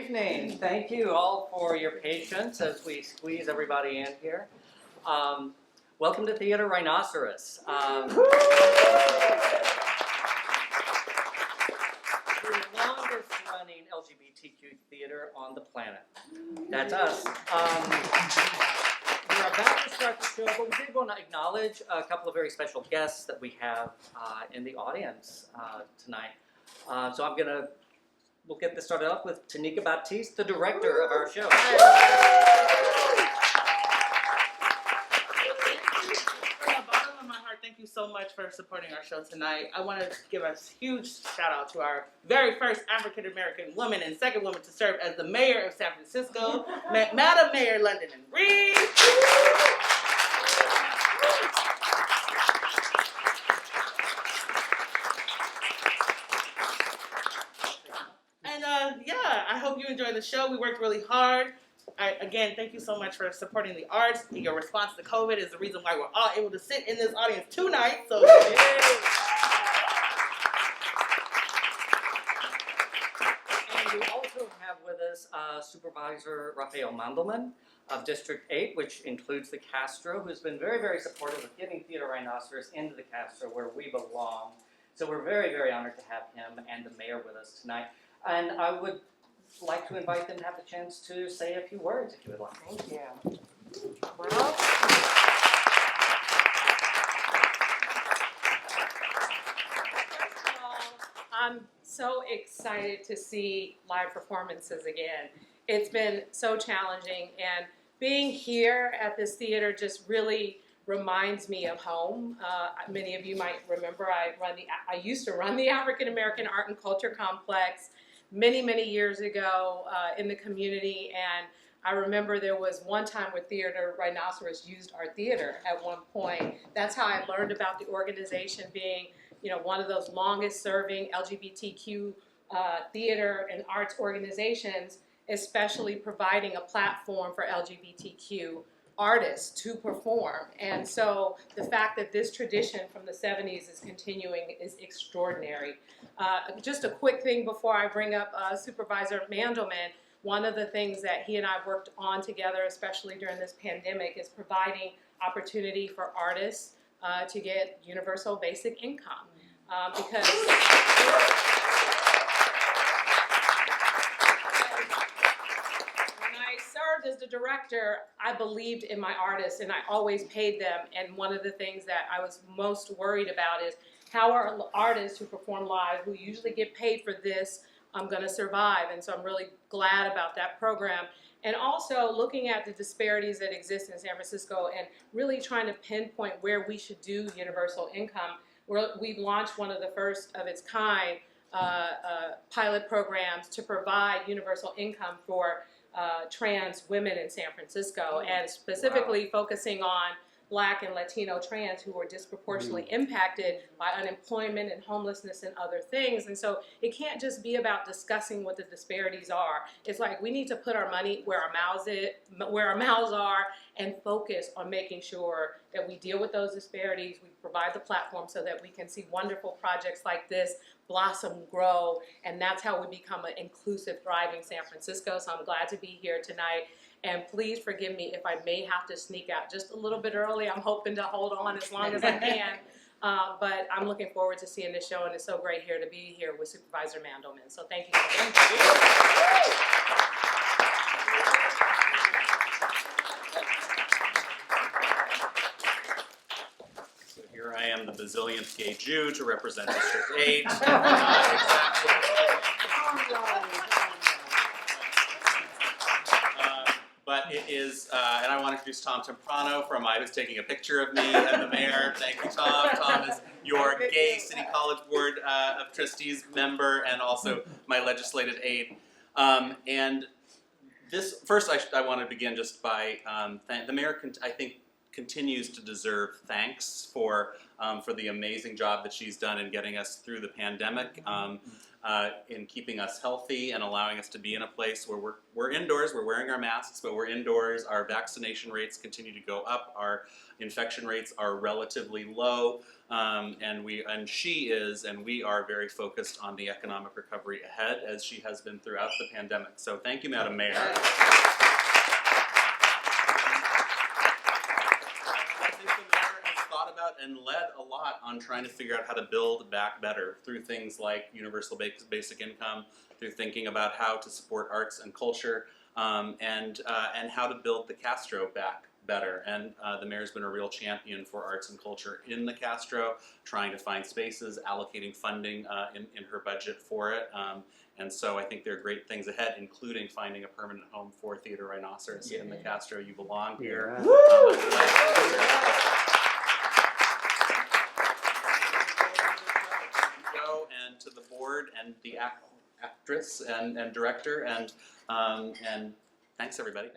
evening. Thank you all for your patience as we squeeze everybody in here. Welcome to Theater Rhinoceros. The longest running LGBTQ theater on the planet. That's us. We're about to start the show, but we did want to acknowledge a couple of very special guests that we have in the audience tonight. So we'll get this started off with Tanika Baptiste, the director of our show. From the bottom of my heart, thank you so much for supporting our show tonight. I want to give a huge shout out to our very first African American woman and second woman to serve as the mayor of San Francisco, Madam Mayor London and Reed. I hope you enjoy the show. We worked really hard. Again, thank you so much for supporting the arts. Your response to COVID is the reason why we're all able to sit in this audience tonight. So, yay. And we also have with us Supervisor Rafael Mandelman of District 8, which includes the Castro, who's been very, very supportive of getting Theater Rhinoceros into the Castro where we belong. So we're very, very honored to have him and the mayor with us tonight. And I would like to invite them to have the chance to say a few words, if you would like. Thank you. Well, first of all, I'm so excited to see live performances again. It's been so challenging, and being here at this theater just really reminds me of home. Many of you might remember I used to run the African American Art and Culture Complex many, many years ago in the community, and I remember there was one time where Theater Rhinoceros used our theater at one point. That's how I learned about the organization being, one of those longest serving LGBTQ theater and arts organizations, especially providing a platform for LGBTQ artists to perform. And so the fact that this tradition from the 70s is continuing is extraordinary. Just a quick thing before I bring up Supervisor Mandelman. One of the things that he and I worked on together, especially during this pandemic, is providing opportunity for artists to get universal basic income. Because as the director, I believed in my artists and I always paid them, and one of the things that I was most worried about is how are artists who perform live, who usually get paid for this, going to survive. And so I'm really glad about that program. And also looking at the disparities that exist in San Francisco and really trying to pinpoint where we should do universal income. We've launched one of the first of its kind pilot programs to provide universal income for trans women in San Francisco, and specifically focusing on Black and Latino trans who were disproportionately impacted by unemployment and homelessness and other things. And so it can't just be about discussing what the disparities are. It's like we need to put our money where our mouths are and focus on making sure that we deal with those disparities. We provide the platform so that we can see wonderful projects like this blossom, grow, and that's how we become an inclusive, thriving San Francisco. So I'm glad to be here tonight. And please forgive me if I may have to sneak out just a little bit early. I'm hoping to hold on as long as I can. But I'm looking forward to seeing this show, and it's so great to be here with Supervisor Mandelman. So thank you so much. So here I am, the bazillionth gay Jew to represent District 8. But it is, and I want to introduce Tom Temprano from I Was Taking a Picture of Me and the Mayor. Thank you, Tom. Tom is your gay City College Board of Trustees member and also my legislative aide. And this, first I want to begin just by, the Mayor, I think, continues to deserve thanks for the amazing job that she's done in getting us through the pandemic, in keeping us healthy and allowing us to be in a place where we're indoors, we're wearing our masks, but we're indoors, our vaccination rates continue to go up, our infection rates are relatively low, and we are very focused on the economic recovery ahead, as she has been throughout the pandemic. So thank you, Madam Mayor. And led a lot on trying to figure out how to build back better through things like universal basic income, through thinking about how to support arts and culture, and how to build the Castro back better. And the mayor's been a real champion for arts and culture in the Castro, trying to find spaces, allocating funding in her budget for it. And so I think there are great things ahead, including finding a permanent home for Theater Rhinoceros in the Castro. You belong here. And to the board and the actress and director, and thanks everybody.